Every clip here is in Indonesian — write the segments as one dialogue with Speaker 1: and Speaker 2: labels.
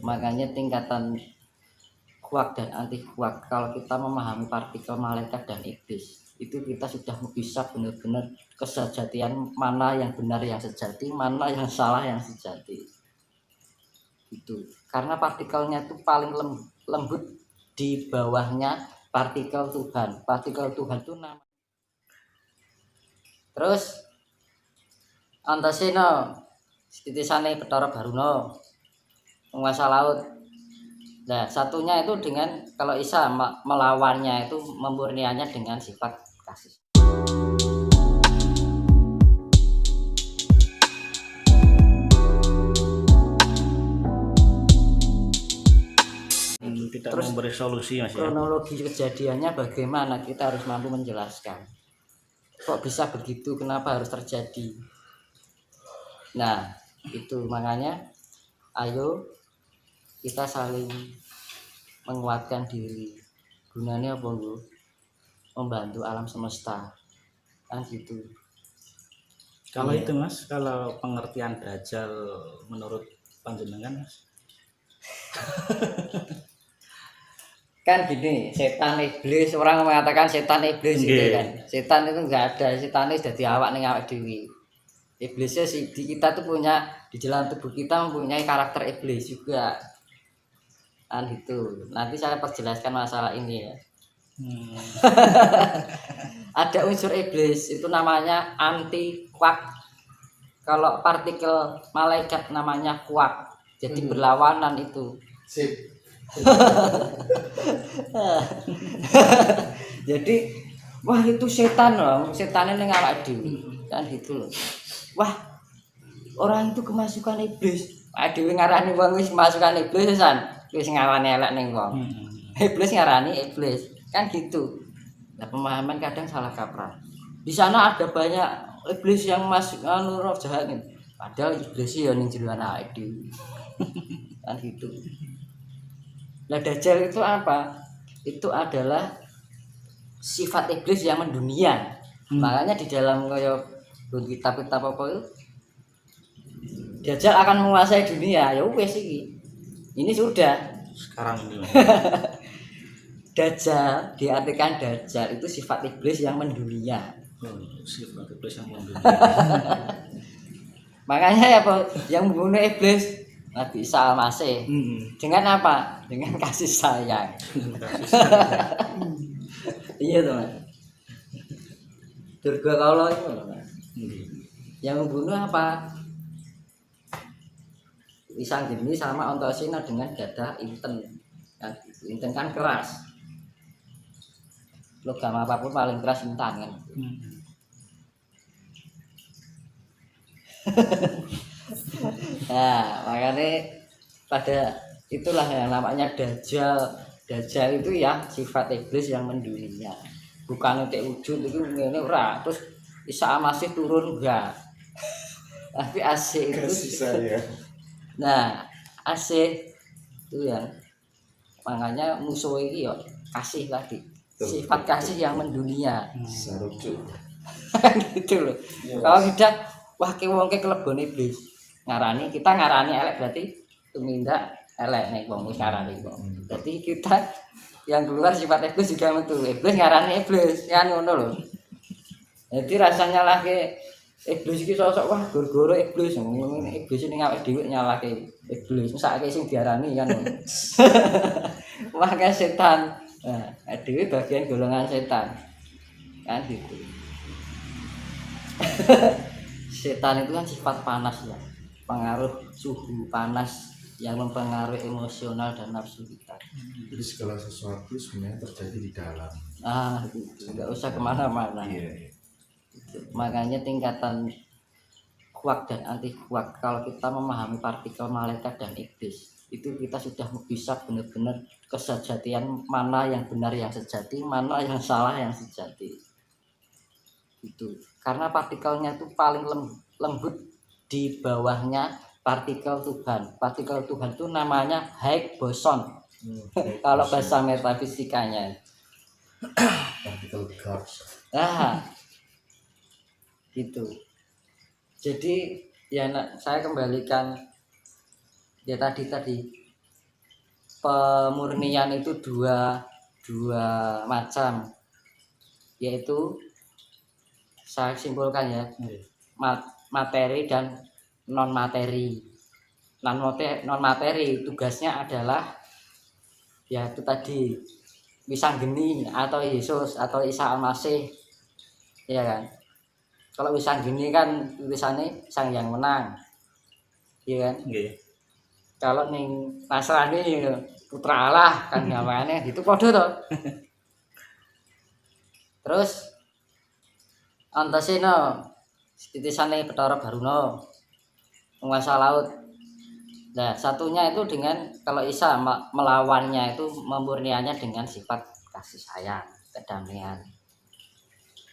Speaker 1: Makanya tingkatan kuak dan anti kuak, kalau kita memahami partikel malaikat dan iblis, itu kita sudah bisa benar-benar kesejatian mana yang benar yang sejati, mana yang salah yang sejati. Itu karena partikelnya itu paling lembut di bawahnya partikel Tuhan. Partikel Tuhan itu nama. Terus Antasena titisane Bathara Baruna penguasa laut. Nah, satunya itu dengan kalau Isa melawannya itu memurniannya dengan sifat kasih.
Speaker 2: Tidak
Speaker 1: terus
Speaker 2: memberi solusi, Mas, ya.
Speaker 1: Kronologi kejadiannya bagaimana, kita harus mampu menjelaskan. Kok bisa begitu? Kenapa harus terjadi? Nah, itu makanya ayo kita saling menguatkan diri. Gunanya apa, Bu? Membantu alam semesta. Kan gitu.
Speaker 2: Kalau
Speaker 1: Iya.
Speaker 2: itu, Mas, kalau pengertian Dajjal menurut panjenengan, Mas?
Speaker 1: Kan gini, setan iblis, orang mengatakan setan iblis gitu
Speaker 2: Nggih.
Speaker 1: kan. Setan itu enggak ada, setan itu sudah diawak ning awak dewi. Iblisnya sih di kita tuh punya, di dalam tubuh kita mempunyai karakter iblis juga. Kan gitu. Nanti saya perjelaskan masalah ini ya. Ada unsur iblis itu namanya anti kuak. Kalau partikel malaikat namanya kuak. Jadi berlawanan itu.
Speaker 3: Sip.
Speaker 1: Jadi wah itu setan loh, setannya ning awak dhewe. Kan gitu loh. Wah, orang itu kemasukan iblis. Dhewe ngarani wong wis kemasukan iblis san. Wis ngawane elek ning wong. Iblis ngarani iblis. Kan gitu. Nah, pemahaman kadang salah kaprah. Di sana ada banyak iblis yang masuk roh jahat nih. Padahal iblis ya ning jero awake dhewe. Kan gitu. Nah, Dajjal itu apa? Itu adalah sifat iblis yang mendunia. Makanya di dalam kayak kitab-kitab apa itu, Dajjal akan menguasai dunia. Ya wes iki. Ini sudah.
Speaker 2: Sekarang ini, Mas.
Speaker 1: Dajjal, diartikan Dajjal itu sifat iblis yang mendunia.
Speaker 2: Sifat iblis yang mendunia.
Speaker 1: Makanya ya Pak, yang membunuh iblis Nabi Isa Al-Masih. Dengan apa? Dengan kasih sayang. Iya teman. Durga Kaula itu Mas. Yang membunuh apa? Pisang geni sama Antasena dengan gada inten. Inten kan keras. Logam apapun paling keras intan kan. Nah, makanya pada itulah yang namanya Dajjal. Dajjal itu ya sifat iblis yang mendunia. Bukan untuk wujud itu ngene ora. Terus Isa masih turun enggak. Tapi asik itu
Speaker 3: Kasih saya.
Speaker 1: Nah, asik itu yang makanya musuh ini ya kasih tadi. Sifat kasih yang mendunia.
Speaker 3: Sarujuk.
Speaker 1: Gitu loh.
Speaker 3: Yes.
Speaker 1: Kalau tidak wah ki wong ki kelebon iblis. Kita ngarani elek berarti tumindak elek nek wong wis ngarani kok. Berarti kita yang keluar sifat iblis juga metu. Iblis ngarani iblis kan ngono lho. Jadi rasanya lah ke iblis iki sosok wah goro-goro iblis. Iblis ning awake dhewe nyalahke iblis. Mesake sing diarani kan ngono. Wah kayak setan. Nah, dhewe bagian golongan setan. Kan gitu. Setan itu kan sifat panas ya. Pengaruh suhu panas yang mempengaruhi emosional dan nafsu kita.
Speaker 3: Jadi segala sesuatu sebenarnya terjadi di dalam.
Speaker 1: Nggak usah kemana-mana.
Speaker 3: Iya.
Speaker 1: Makanya tingkatan kuak dan anti kuak, kalau kita memahami partikel malaikat dan iblis, itu kita sudah bisa benar-benar kesejatian mana yang benar yang sejati, mana yang salah yang sejati. Itu karena partikelnya itu paling lembut di bawahnya partikel Tuhan. Partikel Tuhan itu namanya Higgs boson. Kalau bahasa metafisikanya.
Speaker 3: Partikel gas.
Speaker 1: Gitu. Jadi ya saya kembalikan ya tadi pemurnian itu dua macam, yaitu saya simpulkan ya, materi dan non materi. Non materi tugasnya adalah ya itu tadi Wisanggeni atau Yesus atau Isa Al-Masih, ya kan. Kalau Wisanggeni kan tulisannya Sang Yang Menang, ya kan. Kalau ning Nasrani ya Putra Allah kan namanya itu kode toh. Terus Antasena titisane Bathara Baruna penguasa laut. Nah, satunya itu dengan kalau Isa melawannya itu memurniannya dengan sifat kasih sayang, kedamaian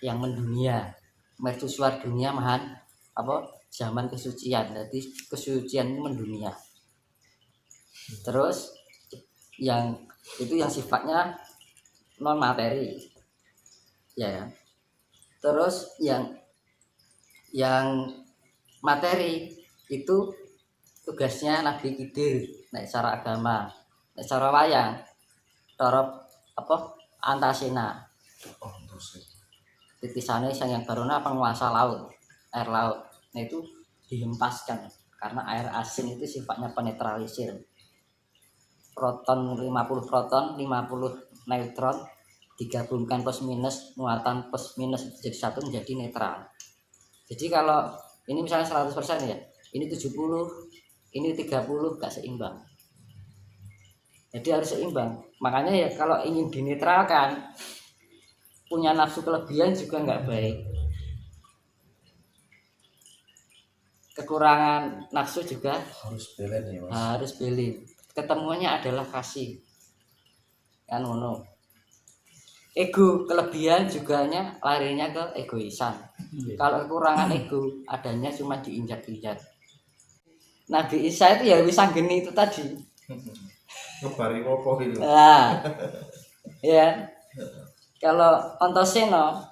Speaker 1: yang mendunia, mercusuar dunia mahan apa zaman kesucian. Jadi kesucian itu mendunia. Terus yang itu yang sifatnya non materi, ya kan? Terus yang materi itu tugasnya Nabi Khidir, nek cara agama, nek cara wayang, cara apa Antasena. Titisane Sang Yang Baruna penguasa laut, air laut. Nah itu dihempaskan karena air asin itu sifatnya penetralisir. Proton 50 proton, 50 neutron digabungkan plus minus, muatan plus minus jadi satu menjadi netral. Jadi kalau ini misalnya 100% ya, ini 70, ini 30 gak seimbang. Jadi harus seimbang. Makanya ya kalau ingin dinetralkan, punya nafsu kelebihan juga nggak baik. Kekurangan nafsu juga
Speaker 3: Harus belen ya Mas.
Speaker 1: harus pilih. Ketemuannya adalah kasih. Kan ngono. Ego kelebihan juga larinya ke egoisan. Kalau kekurangan ego adanya cuma diinjak-injak. Nabi Isa itu ya Wisanggeni itu tadi.
Speaker 3: Ngebari opo gitu.
Speaker 1: Nah, ya. Kalau Antasena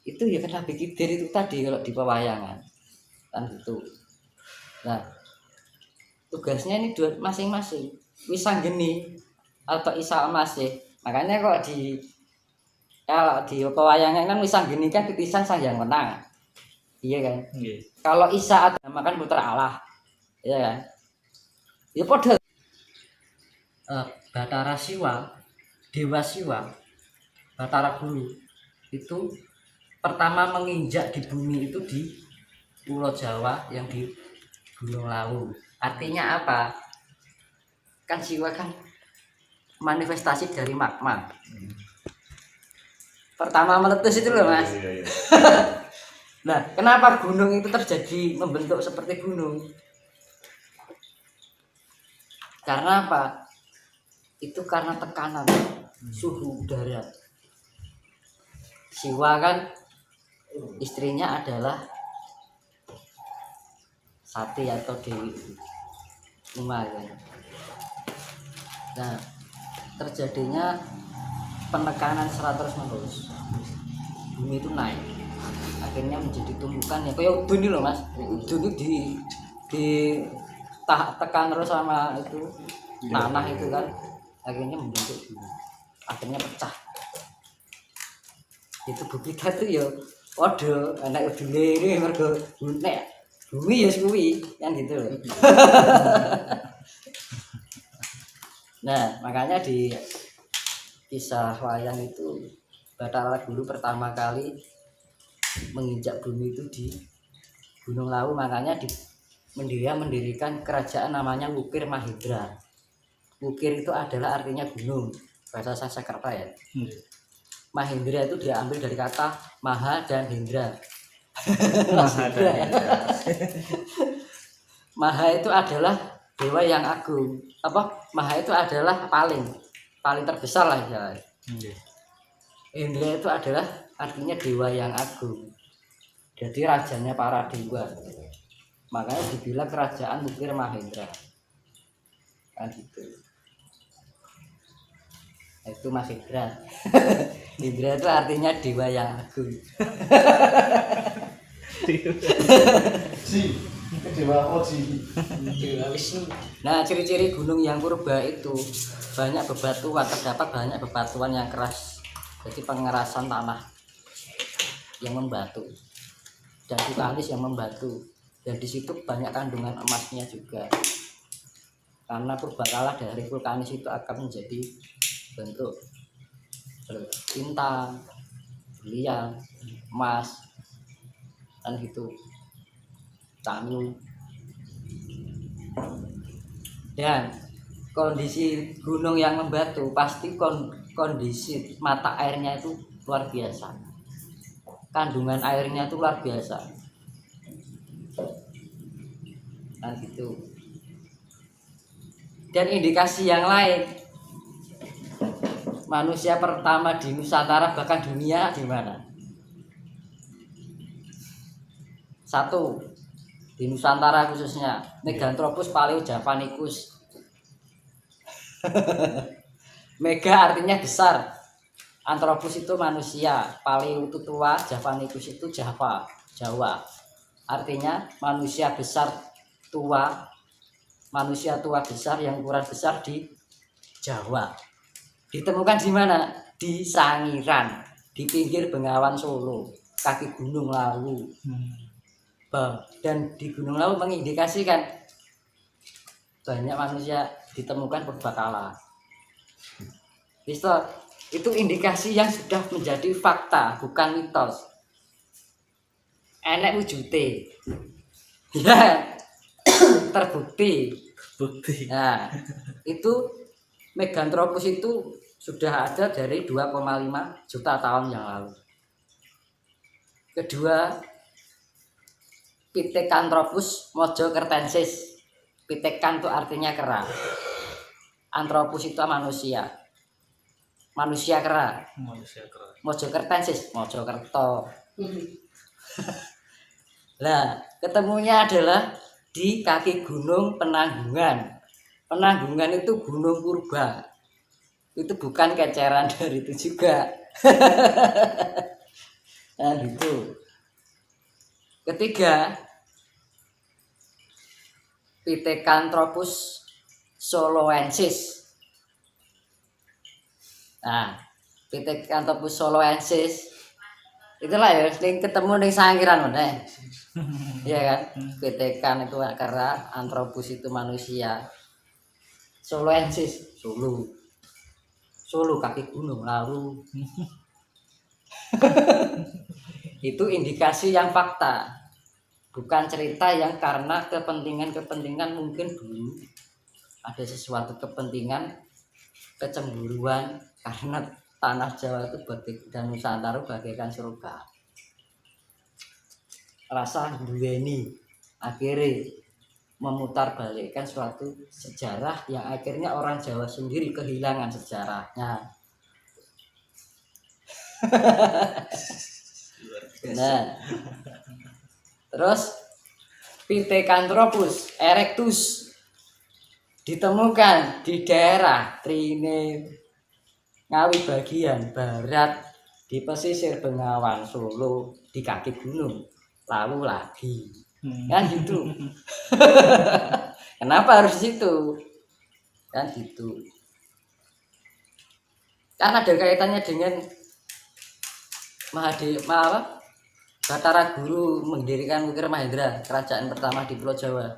Speaker 1: itu ya kan Nabi Khidir itu tadi kalau di pewayangan kan gitu. Nah, tugasnya ini dua masing-masing. Wisanggeni atau Isa Al-Masih. Makanya kalau di pewayangan kan Wisanggeni kan titisan Sang Yang Menang. Iya kan? Kalau Isa agama kan putra Allah. Iya kan? Ya padha Bathara Siwa, Dewa Siwa, Bathara Guru itu pertama menginjak di bumi itu di Pulau Jawa yang di Gunung Lawu. Artinya apa? Kan Siwa kan manifestasi dari magma. Pertama meletus itu loh Mas.
Speaker 3: Iya.
Speaker 1: Nah, kenapa gunung itu terjadi membentuk seperti gunung? Karena apa? Itu karena tekanan suhu udara. Siwa kan istrinya adalah Sati atau Dewi Uma ya. Nah, terjadinya penekanan secara terus menerus. Bumi itu naik, akhirnya menjadi tumbukan ya kayak udun ini loh Mas. Udun itu tekan terus sama itu tanah itu kan, akhirnya membentuk bumi, akhirnya pecah. Itu bukti tuh ya waduh anak udune ini mergo nek bumi ya suwi kan gitu loh. Nah, makanya di kisah wayang itu Bathara Guru pertama kali menginjak bumi itu di Gunung Lawu, makanya mendirikan kerajaan namanya Wukir Mahindra. Wukir itu adalah artinya gunung, bahasa Sanskerta ya. Mahindra itu diambil dari kata Maha dan Hindra. Maha itu adalah dewa yang agung. Apa? Maha itu adalah paling terbesar lah ya. Indra itu adalah artinya dewa yang agung. Jadi rajanya para dewa. Makanya dibilang kerajaan Wukir Mahindra. Kan gitu. Itu Mas Indra. Indra itu artinya dewa yang agung.
Speaker 3: Dewa Oji.
Speaker 2: Dewa Wisnu.
Speaker 1: Nah, ciri-ciri gunung yang purba itu banyak bebatuan, terdapat banyak bebatuan yang keras. Jadi pengerasan tanah yang membatu dan vulkanis yang membatu. Dan di situ banyak kandungan emasnya juga. Karena purbakala dari vulkanis itu akan menjadi bentuk bintang, berlian, emas, dan gitu, tanyu. Dan kondisi gunung yang membatu pasti kondisi mata airnya itu luar biasa, kandungan airnya itu luar biasa, dan gitu. Dan indikasi yang lain, manusia pertama di Nusantara bahkan dunia di mana? Satu, di Nusantara khususnya Meganthropus paleojavanicus. Mega artinya besar, Anthropus itu manusia, Paleo itu tua, Javanicus itu Java, Jawa. Artinya manusia besar tua, manusia tua besar yang ukuran besar di Jawa. Ditemukan di mana? Di Sangiran, di pinggir Bengawan Solo, kaki Gunung Lawu. Dan di Gunung Lawu mengindikasikan banyak manusia ditemukan purbakala. Itu indikasi yang sudah menjadi fakta, bukan mitos. Enek wujute. Ya, terbukti.
Speaker 2: Bukti.
Speaker 1: Nah, itu Meganthropus itu sudah ada dari 2,5 juta tahun yang lalu. Kedua, Pithecanthropus mojokertensis. Pithecan itu artinya kera. Anthropus itu manusia. Manusia kera.
Speaker 2: Manusia keren.
Speaker 1: Mojokertensis, Mojokerto. Nah, ketemunya adalah di kaki gunung Penanggungan. Penanggungan itu gunung purba. Itu bukan keceran dari itu juga. Nah, gitu. Ketiga, Pithecanthropus soloensis. Nah, Pithecanthropus soloensis itulah ya sing ketemu ning Sangiran meneh. Iya kan? Pithecan itu kera, Anthropus itu manusia. Soloensis, Solo. Solo kaki gunung lalu. Itu indikasi yang fakta, bukan cerita yang karena kepentingan mungkin dulu ada sesuatu kepentingan kecemburuan karena tanah Jawa itu dan Nusantara bagaikan surga. Rasa duweni akhirnya memutarbalikkan suatu sejarah yang akhirnya orang Jawa sendiri kehilangan sejarahnya. Nah, terus Pithecanthropus erectus ditemukan di daerah Trine Ngawi bagian barat di pesisir Bengawan Solo di kaki gunung Lawu lagi. Kan gitu. Kenapa harus di situ? Kan gitu. Karena ada kaitannya dengan Batara Guru mendirikan Wikir Mahendra, kerajaan pertama di Pulau Jawa.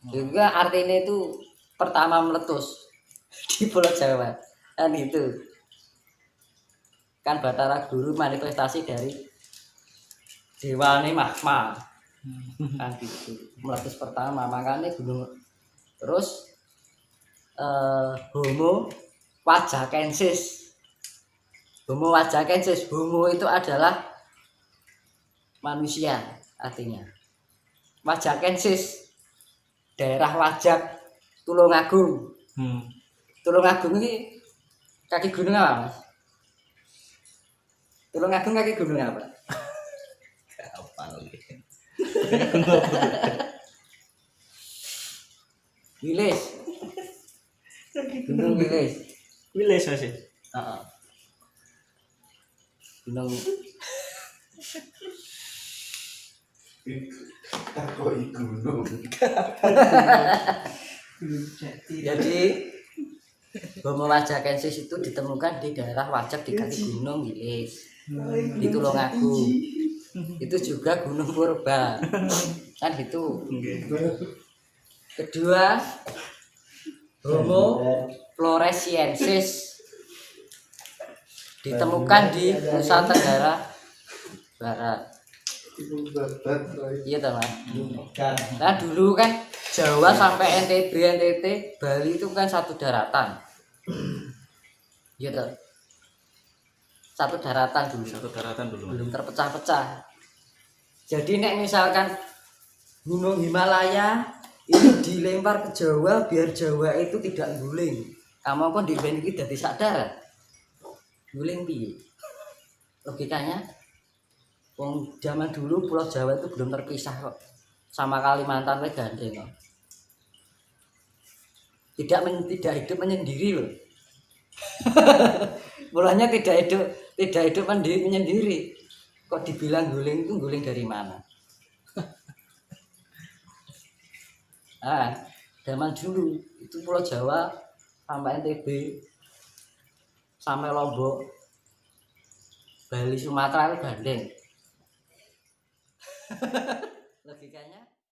Speaker 1: Juga artinya itu pertama meletus di Pulau Jawa. Kan itu. Kan Batara Guru manifestasi dari Dewane Mahma. Kan gitu. Meletus pertama, makanya gunung. Terus Homo wajakensis. Homo wajakensis. Homo itu adalah manusia artinya. Wajakensis daerah Wajak Tulungagung. Tulungagung ini kaki gunung apa, Mas? Tulungagung kaki gunung apa?
Speaker 2: Apa lagi?
Speaker 1: Wilis. Gunung Wilis.
Speaker 2: Wilis masih.
Speaker 1: Heeh. Gunung
Speaker 3: Takoi gunung.
Speaker 1: Jadi Homo wajakensis itu ditemukan di daerah Wajak di kaki gunung Wilis. Di Tulungagung. Itu juga Gunung Purba. Kan gitu. Kedua, Homo floresiensis ditemukan di Nusa Tenggara Barat. Iya teman. Nah dulu kan Jawa sampai NTB, NTT, Bali itu kan satu daratan. Iya toh. Satu daratan dulu.
Speaker 2: Satu daratan dulu.
Speaker 1: Belum terpecah-pecah. Jadi nek misalkan Gunung Himalaya ini dilempar ke Jawa biar Jawa itu tidak guling. Kamu pun di band iki dadi sadar. Guling piye? Logikanya wong zaman dulu Pulau Jawa itu belum terpisah kok. Sama Kalimantan we gandeng kok. Tidak hidup menyendiri loh. Mulanya tidak hidup menyendiri. Kok dibilang guling itu guling dari mana? Ah, zaman dulu itu Pulau Jawa sampai NTB sampai Lombok, Bali, Sumatera itu gandeng. Logikanya